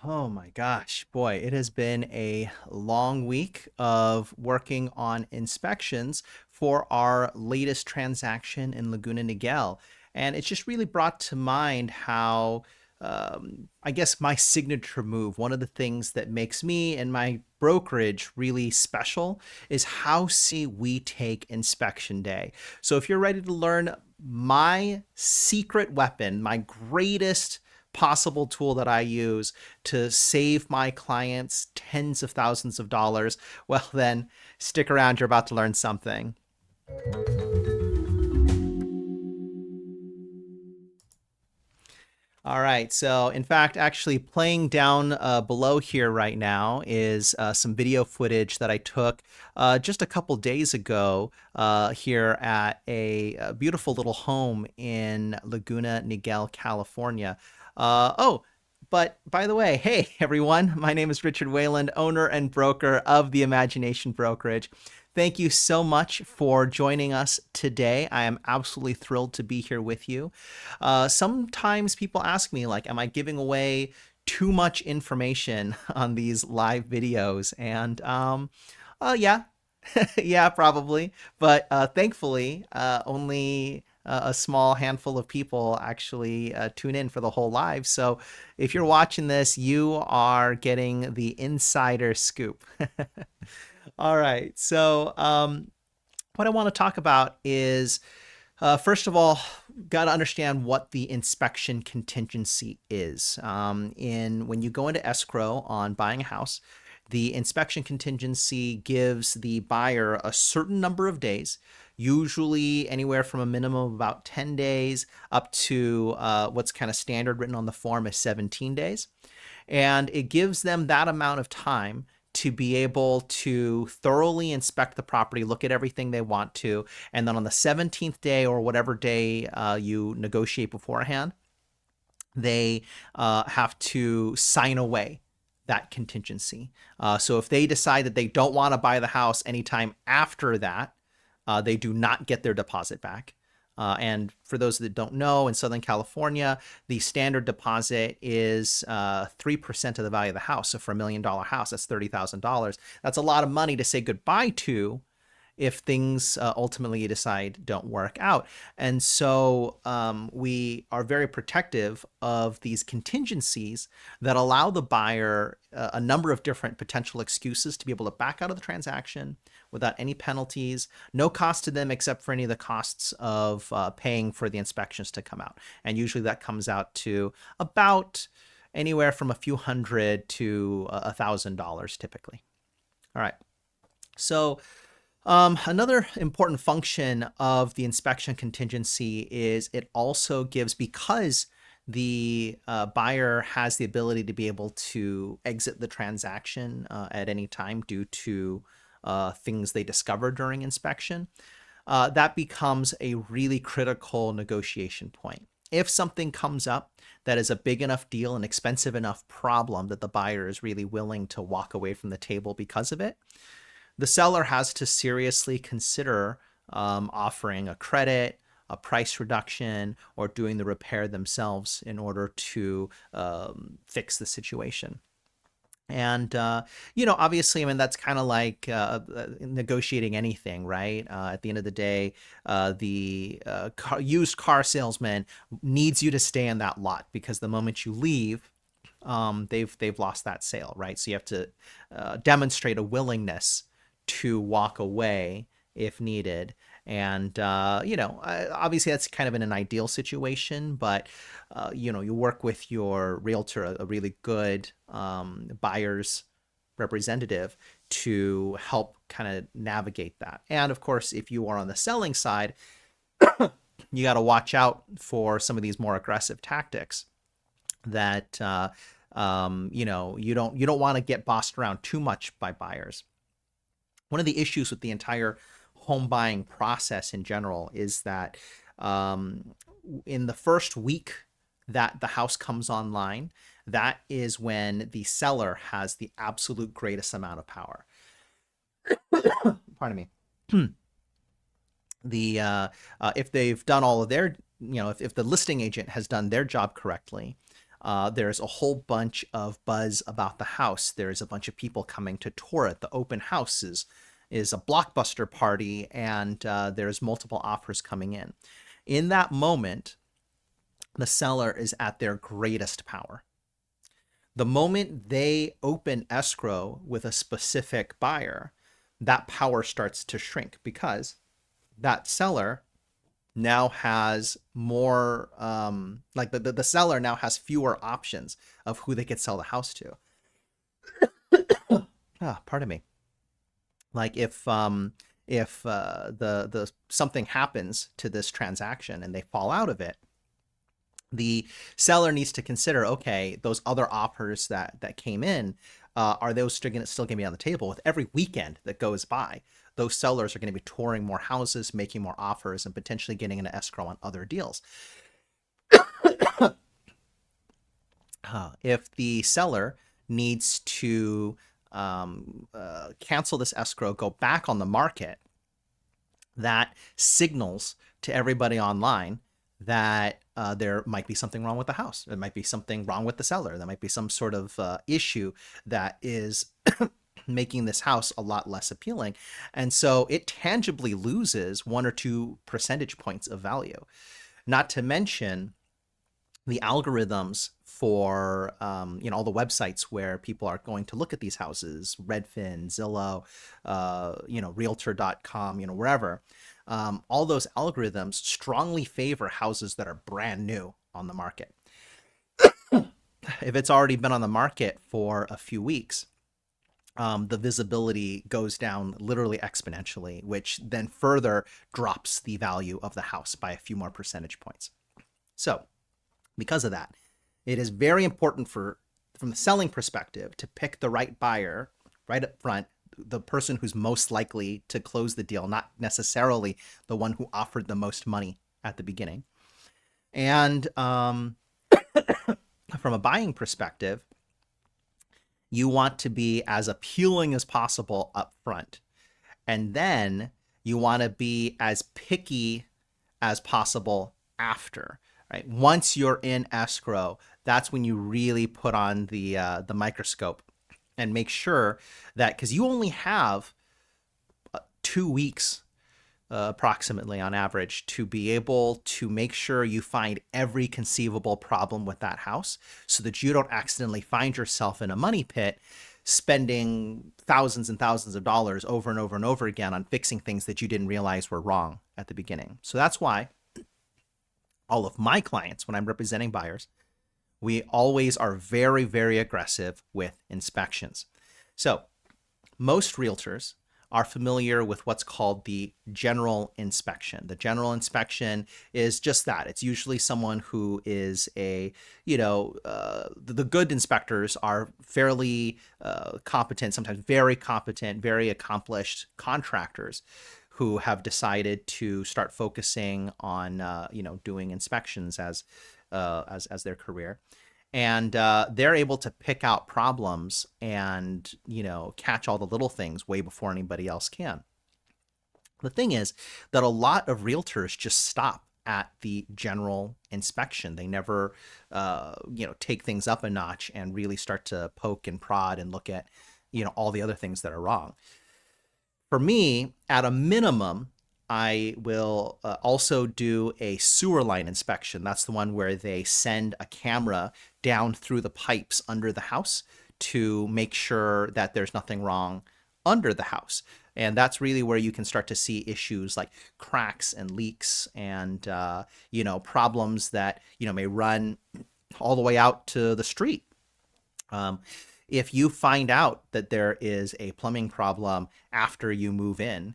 Oh my gosh, boy, it has been a long week of working on inspections for our latest transaction in Laguna Niguel. And it's just really brought to mind how, I guess, my signature move, one of the things that makes me and my brokerage really special is how see we take inspection day. So if you're ready to learn my secret weapon, my greatest possible tool that I use to save my clients tens of thousands of dollars, well, then stick around. You're about to learn something. All right. So, in fact, actually playing down below here right now is some video footage that I took just a couple days ago here at a beautiful little home in Laguna Niguel, California. Oh, but by the way, hey everyone, my name is Richard Wayland, owner and broker of the Imagination Brokerage. Thank you so much for joining us today. I am absolutely thrilled to be here with you. Sometimes people ask me, like, am I giving away too much information on these live videos? And yeah, yeah, probably. But thankfully, only a small handful of people actually tune in for the whole live. So if you're watching this, you are getting the insider scoop. All right. So, what I want to talk about is first of all, got to understand what the inspection contingency is. In when you go into escrow on buying a house, the inspection contingency gives the buyer a certain number of days, usually anywhere from a minimum of about 10 days up to what's kind of standard written on the form is 17 days. And it gives them that amount of time to be able to thoroughly inspect the property, look at everything they want to, and then on the 17th day or whatever day you negotiate beforehand, they have to sign away that contingency. So if they decide that they don't want to buy the house anytime after that, they do not get their deposit back. And for those that don't know, in Southern California, the standard deposit is 3% of the value of the house. So for $1 million house, that's $30,000. That's a lot of money to say goodbye to if things ultimately you decide don't work out. And so we are very protective of these contingencies that allow the buyer a number of different potential excuses to be able to back out of the transaction without any penalties, no cost to them except for any of the costs of paying for the inspections to come out. And usually that comes out to about anywhere from a few hundred to $1,000 typically. All right. So another important function of the inspection contingency is it also gives, because the buyer has the ability to be able to exit the transaction at any time due to things they discover during inspection, that becomes a really critical negotiation point. If something comes up that is a big enough deal, an expensive enough problem that the buyer is really willing to walk away from the table because of it, the seller has to seriously consider offering a credit, a price reduction, or doing the repair themselves in order to fix the situation. And, obviously, I mean, that's kind of like negotiating anything, right? At the end of the day, the used car salesman needs you to stay in that lot because the moment you leave, they've lost that sale, right? So you have to demonstrate a willingness to walk away if needed. And, obviously that's kind of in an ideal situation, but, you work with your realtor, a really good buyer's representative to help kind of navigate that. And of course, if you are on the selling side, you got to watch out for some of these more aggressive tactics that, you don't want to get bossed around too much by buyers. One of the issues with the entire home buying process in general is that in the first week that the house comes online, that is when the seller has the absolute greatest amount of power. Pardon me. If they've done all of their, if the listing agent has done their job correctly, There's a whole bunch of buzz about the house. There's a bunch of people coming to tour it. The open house is a blockbuster party, and there's multiple offers coming in. In that moment, the seller is at their greatest power. The moment they open escrow with a specific buyer, that power starts to shrink because that seller now has more, like the seller now has fewer options of who they could sell the house to. Pardon me. Like if the something happens to this transaction and they fall out of it, the seller needs to consider, okay, those other offers that came in, are those still going to be on the table? With every weekend that goes by, those sellers are going to be touring more houses, making more offers, and potentially getting into escrow on other deals. If the seller needs to cancel this escrow, go back on the market, that signals to everybody online that there might be something wrong with the house. There might be something wrong with the seller. There might be some sort of issue that is making this house a lot less appealing. And so it tangibly loses 1 or 2 percentage points of value. Not to mention the algorithms for all the websites where people are going to look at these houses, Redfin, Zillow, Realtor.com, wherever. All those algorithms strongly favor houses that are brand new on the market. If it's already been on the market for a few weeks, the visibility goes down literally exponentially, which then further drops the value of the house by a few more percentage points. So because of that, it is very important from the selling perspective to pick the right buyer right up front, the person who's most likely to close the deal, not necessarily the one who offered the most money at the beginning. And from a buying perspective, you want to be as appealing as possible up front. And then you want to be as picky as possible after. Right? Once you're in escrow, that's when you really put on the microscope and make sure that, because you only have 2 weeks approximately on average to be able to make sure you find every conceivable problem with that house so that you don't accidentally find yourself in a money pit spending thousands and thousands of dollars over and over and over again on fixing things that you didn't realize were wrong at the beginning. So that's why all of my clients, when I'm representing buyers, we always are very, very aggressive with inspections. So most realtors are familiar with what's called the general inspection. The general inspection is just that. It's usually someone who is the good inspectors are fairly competent, sometimes very competent, very accomplished contractors who have decided to start focusing on, doing inspections as their career. And they're able to pick out problems and, catch all the little things way before anybody else can. The thing is that a lot of realtors just stop at the general inspection. They never, take things up a notch and really start to poke and prod and look at, all the other things that are wrong. For me, at a minimum, I will also do a sewer line inspection. That's the one where they send a camera down through the pipes under the house to make sure that there's nothing wrong under the house. And that's really where you can start to see issues like cracks and leaks and, problems that, may run all the way out to the street. If you find out that there is a plumbing problem after you move in,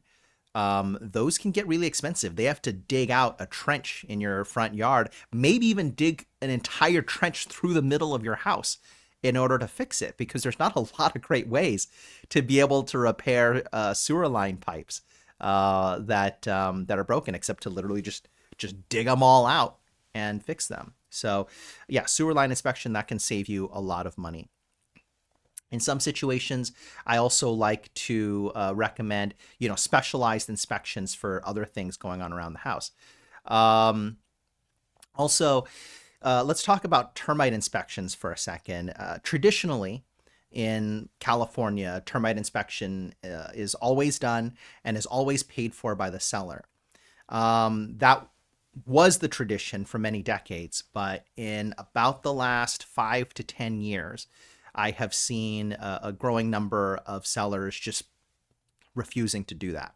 those can get really expensive. They have to dig out a trench in your front yard, maybe even dig an entire trench through the middle of your house in order to fix it, because there's not a lot of great ways to be able to repair sewer line pipes that are broken, except to literally just dig them all out and fix them. So yeah, sewer line inspection, that can save you a lot of money. In some situations, I also like to recommend, specialized inspections for other things going on around the house. Also, let's talk about termite inspections for a second. Traditionally, in California, termite inspection is always done and is always paid for by the seller. That was the tradition for many decades, but in about the last 5 to 10 years, I have seen a growing number of sellers just refusing to do that.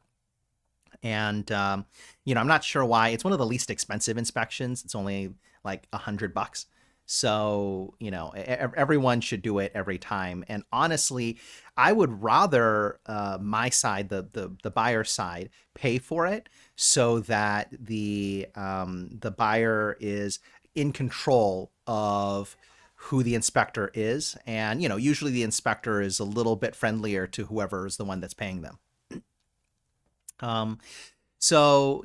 And I'm not sure why. It's one of the least expensive inspections. It's only like $100. So, everyone should do it every time. And honestly, I would rather my side, the buyer side, pay for it so that the buyer is in control of who the inspector is. And, usually the inspector is a little bit friendlier to whoever is the one that's paying them. So,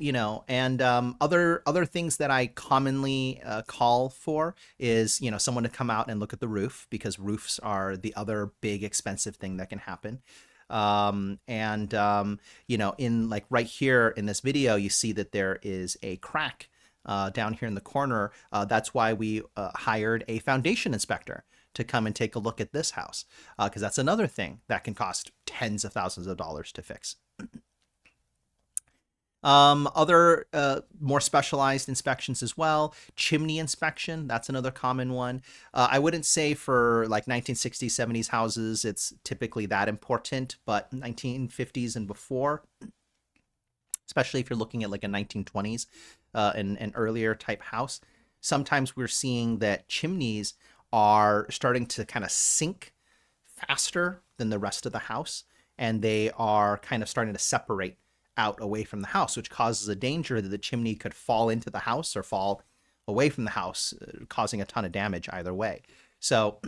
and other things that I commonly call for is, someone to come out and look at the roof, because roofs are the other big expensive thing that can happen. In like right here in this video, you see that there is a crack down here in the corner. That's why we hired a foundation inspector to come and take a look at this house, because that's another thing that can cost tens of thousands of dollars to fix. Other more specialized inspections as well. Chimney inspection, that's another common one. I wouldn't say for like 1960s, 70s houses, it's typically that important, but 1950s and before, especially if you're looking at like a 1920s and an earlier type house, sometimes we're seeing that chimneys are starting to kind of sink faster than the rest of the house, and they are kind of starting to separate out away from the house, which causes a danger that the chimney could fall into the house or fall away from the house, causing a ton of damage either way. So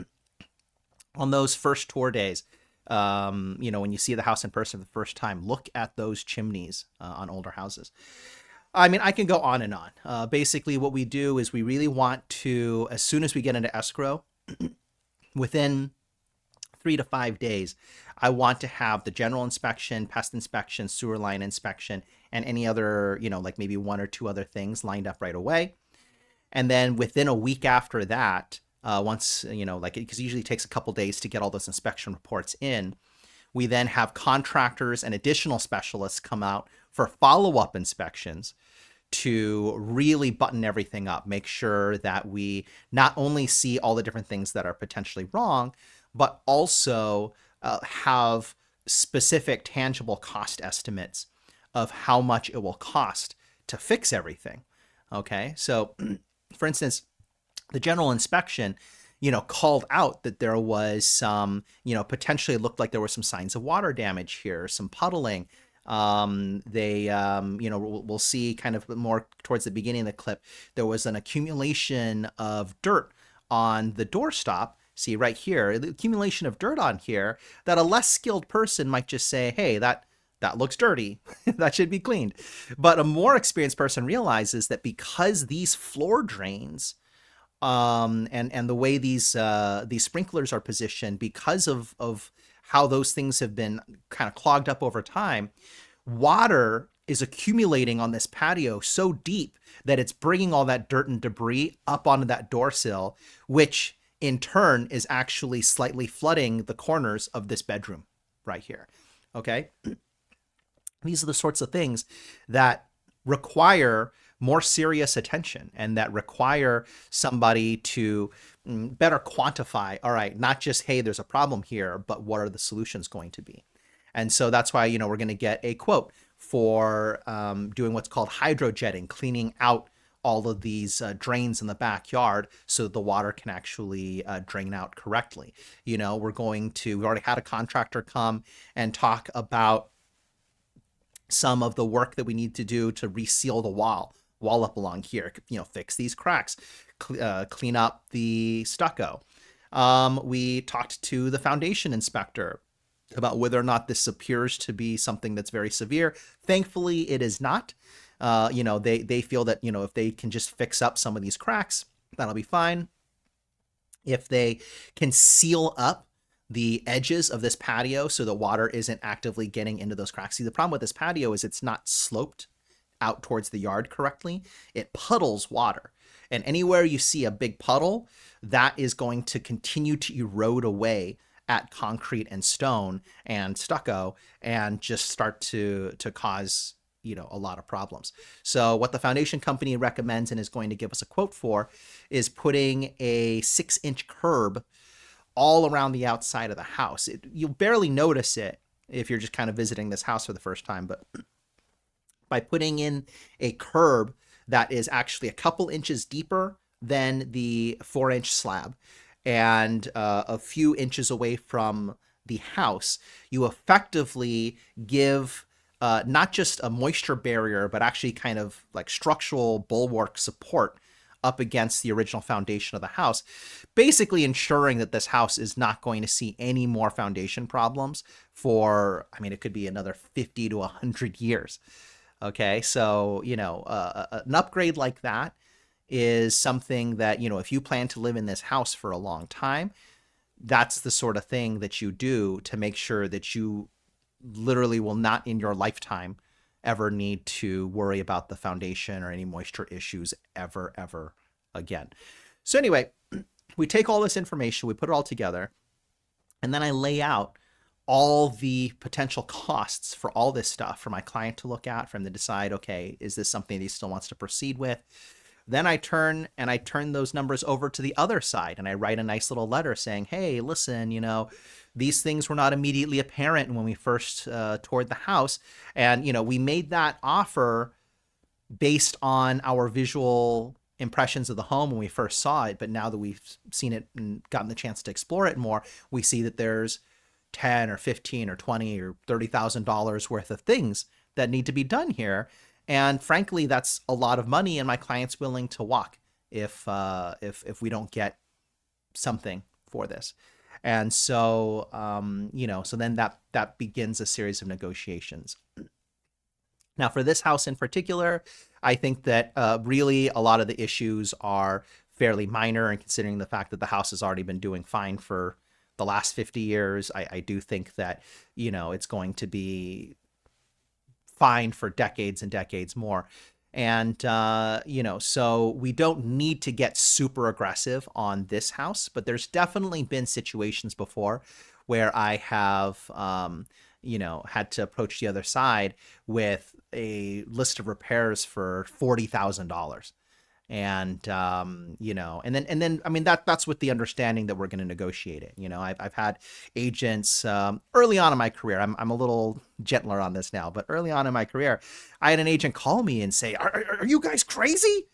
on those first tour days, when you see the house in person for the first time, look at those chimneys on older houses. I mean, I can go on and on. Basically, what we do is we really want to, as soon as we get into escrow, within 3 to 5 days, I want to have the general inspection, pest inspection, sewer line inspection, and any other, like maybe 1 or 2 other things lined up right away. And then within a week after that, once, because it usually takes a couple days to get all those inspection reports in, we then have contractors and additional specialists come out for follow-up inspections to really button everything up, make sure that we not only see all the different things that are potentially wrong, but also have specific tangible cost estimates of how much it will cost to fix everything. Okay, so for instance, the general inspection, called out that there was some, potentially looked like there were some signs of water damage here, some puddling. We'll see kind of more towards the beginning of the clip, there was an accumulation of dirt on the doorstop. See right here, the accumulation of dirt on here that a less skilled person might just say, hey, that looks dirty. That should be cleaned. But a more experienced person realizes that because these floor drains and the way these sprinklers are positioned, because of how those things have been kind of clogged up over time, water is accumulating on this patio so deep that it's bringing all that dirt and debris up onto that door sill, which in turn is actually slightly flooding the corners of this bedroom right here. Okay. These are the sorts of things that require more serious attention and that require somebody to better quantify, all right, not just, hey, there's a problem here, but what are the solutions going to be? And so that's why, we're going to get a quote for doing what's called hydrojetting, cleaning out all of these drains in the backyard so the water can actually drain out correctly. We've already had a contractor come and talk about some of the work that we need to do to reseal the wall up along here, fix these cracks, clean up the stucco. We talked to the foundation inspector about whether or not this appears to be something that's very severe. Thankfully, it is not. They feel that, if they can just fix up some of these cracks, that'll be fine. If they can seal up the edges of this patio so the water isn't actively getting into those cracks. See, the problem with this patio is it's not sloped out towards the yard correctly. It puddles water. And anywhere you see a big puddle, that is going to continue to erode away at concrete and stone and stucco and just start to cause a lot of problems. So what the foundation company recommends and is going to give us a quote for is putting a 6-inch curb all around the outside of the house. You'll barely notice it if you're just kind of visiting this house for the first time, but by putting in a curb that is actually a couple inches deeper than the 4-inch slab and a few inches away from the house, you effectively give not just a moisture barrier, but actually kind of like structural bulwark support up against the original foundation of the house, basically ensuring that this house is not going to see any more foundation problems for, I mean, it could be another 50 to 100 years. Okay, so, an upgrade like that is something that, if you plan to live in this house for a long time, that's the sort of thing that you do to make sure that you literally will not in your lifetime ever need to worry about the foundation or any moisture issues ever again. So anyway, we take all this information, we put it all together, and then I lay out all the potential costs for all this stuff for my client to look at, for him to decide, okay, is this something that he still wants to proceed with? Then I turn those numbers over to the other side and I write a nice little letter saying, hey, listen, these things were not immediately apparent when we first toured the house. And, we made that offer based on our visual impressions of the home when we first saw it. But now that we've seen it and gotten the chance to explore it more, we see that there's 10 or 15 or 20 or $30,000 worth of things that need to be done here. And frankly, that's a lot of money, and my client's willing to walk if we don't get something for this. And so, so then that begins a series of negotiations. Now, for this house in particular, I think that really a lot of the issues are fairly minor, and considering the fact that the house has already been doing fine for the last 50 years, I do think that, it's going to be fine for decades and decades more. And, so we don't need to get super aggressive on this house, but there's definitely been situations before where I have, had to approach the other side with a list of repairs for $40,000. And, and then, I mean, that's with the understanding that we're going to negotiate it. I've had agents, early on in my career, I'm a little gentler on this now, but early on in my career, I had an agent call me and say, are you guys crazy?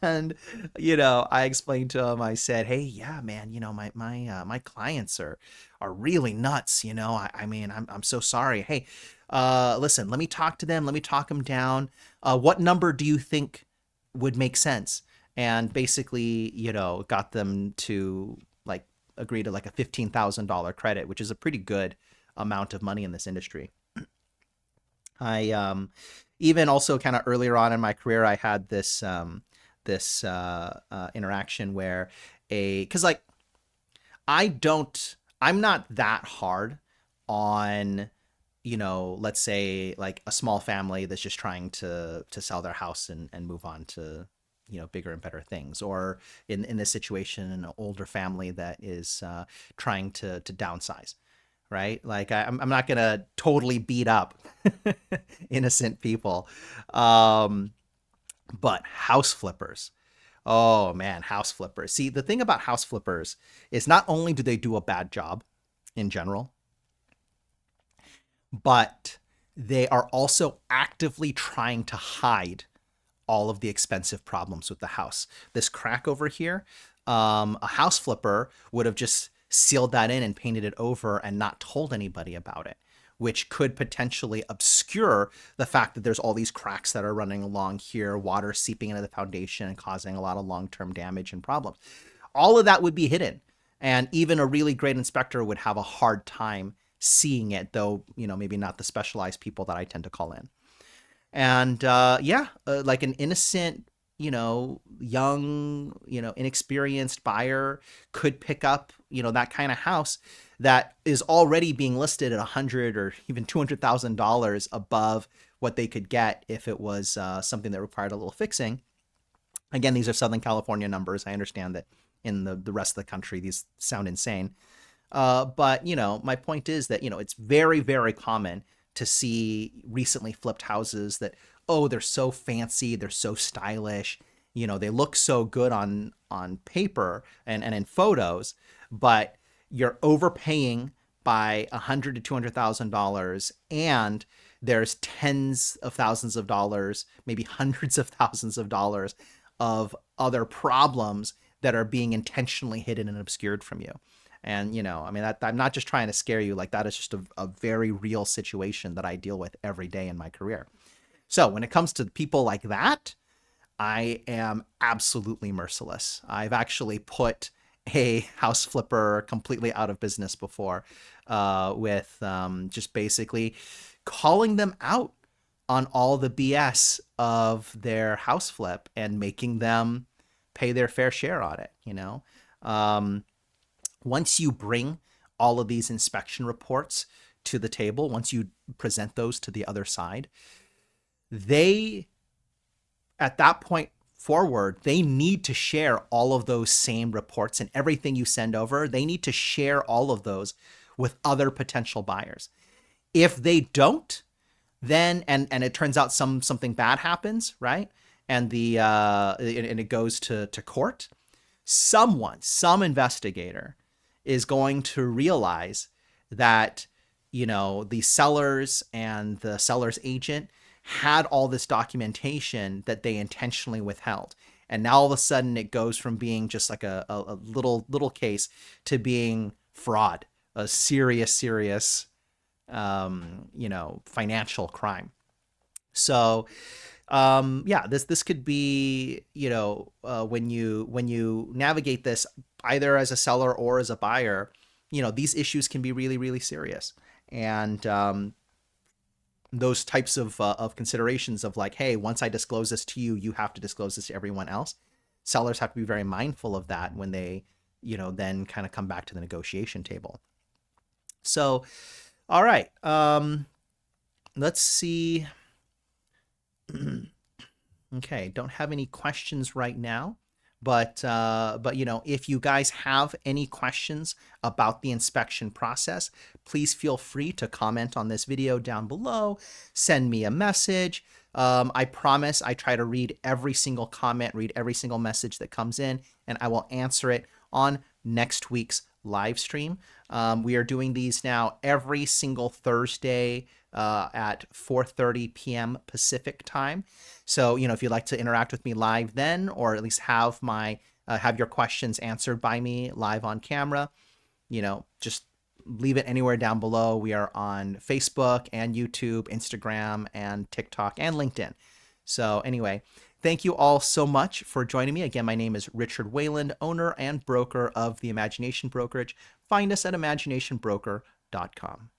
And, I explained to him, I said, hey, yeah, man, my clients are really nuts. I mean, I'm so sorry. Hey, listen, let me talk to them. Let me talk them down. What number do you think would make sense? And basically, got them to like agree to like a $15,000 credit, which is a pretty good amount of money in this industry. I even also kind of earlier on in my career, I had this interaction where because like I'm not that hard on, let's say like a small family that's just trying to sell their house and move on to, bigger and better things, or in this situation, an older family that is trying to downsize. Right? Like I'm not going to totally beat up innocent people. But house flippers. Oh man, house flippers. See, the thing about house flippers is not only do they do a bad job in general, but they are also actively trying to hide all of the expensive problems with the house. This crack over here, a house flipper would have just sealed that in and painted it over and not told anybody about it, which could potentially obscure the fact that there's all these cracks that are running along here, water seeping into the foundation and causing a lot of long-term damage and problems. All of that would be hidden, and even a really great inspector would have a hard time seeing it, though, maybe not the specialized people that I tend to call in. And like an innocent, young, inexperienced buyer could pick up, that kind of house that is already being listed at $100,000 or even $200,000 above what they could get if it was something that required a little fixing. Again, these are Southern California numbers. I understand that in the rest of the country, these sound insane. But, my point is that, it's very, very common to see recently flipped houses that, oh, they're so fancy, they're so stylish, they look so good on paper and in photos, but you're overpaying by $100,000 to $200,000, and there's tens of thousands of dollars, maybe hundreds of thousands of dollars of other problems that are being intentionally hidden and obscured from you. And, I'm not just trying to scare you. Like, that is just a very real situation that I deal with every day in my career. So when it comes to people like that, I am absolutely merciless. I've actually put a house flipper completely out of business before, with just basically calling them out on all the BS of their house flip and making them pay their fair share on it. Once you bring all of these inspection reports to the table, once you present those to the other side, they, at that point forward, they need to share all of those same reports, and everything you send over, they need to share all of those with other potential buyers. If they don't, then and it turns out something bad happens, right? And it goes to court. Some investigator is going to realize that, the sellers and the seller's agent had all this documentation that they intentionally withheld. And now all of a sudden it goes from being just like a little case to being fraud, a serious, financial crime. So, this could be, when you navigate this either as a seller or as a buyer, these issues can be really, really serious. And those types of considerations of like, hey, once I disclose this to you, you have to disclose this to everyone else. Sellers have to be very mindful of that when they, then kind of come back to the negotiation table. So, all right, let's see. Okay, don't have any questions right now, but if you guys have any questions about the inspection process, please feel free to comment on this video down below. Send me a message. I promise I try to read every single comment, read every single message that comes in, and I will answer it on next week's live stream. We are doing these now every single Thursday at 4:30 p.m. Pacific time. So, if you'd like to interact with me live then, or at least have have your questions answered by me live on camera, just leave it anywhere down below. We are on Facebook and YouTube, Instagram and TikTok and LinkedIn. So anyway, thank you all so much for joining me. Again, my name is Richard Wayland, owner and broker of the Imagination Brokerage. Find us at imaginationbroker.com.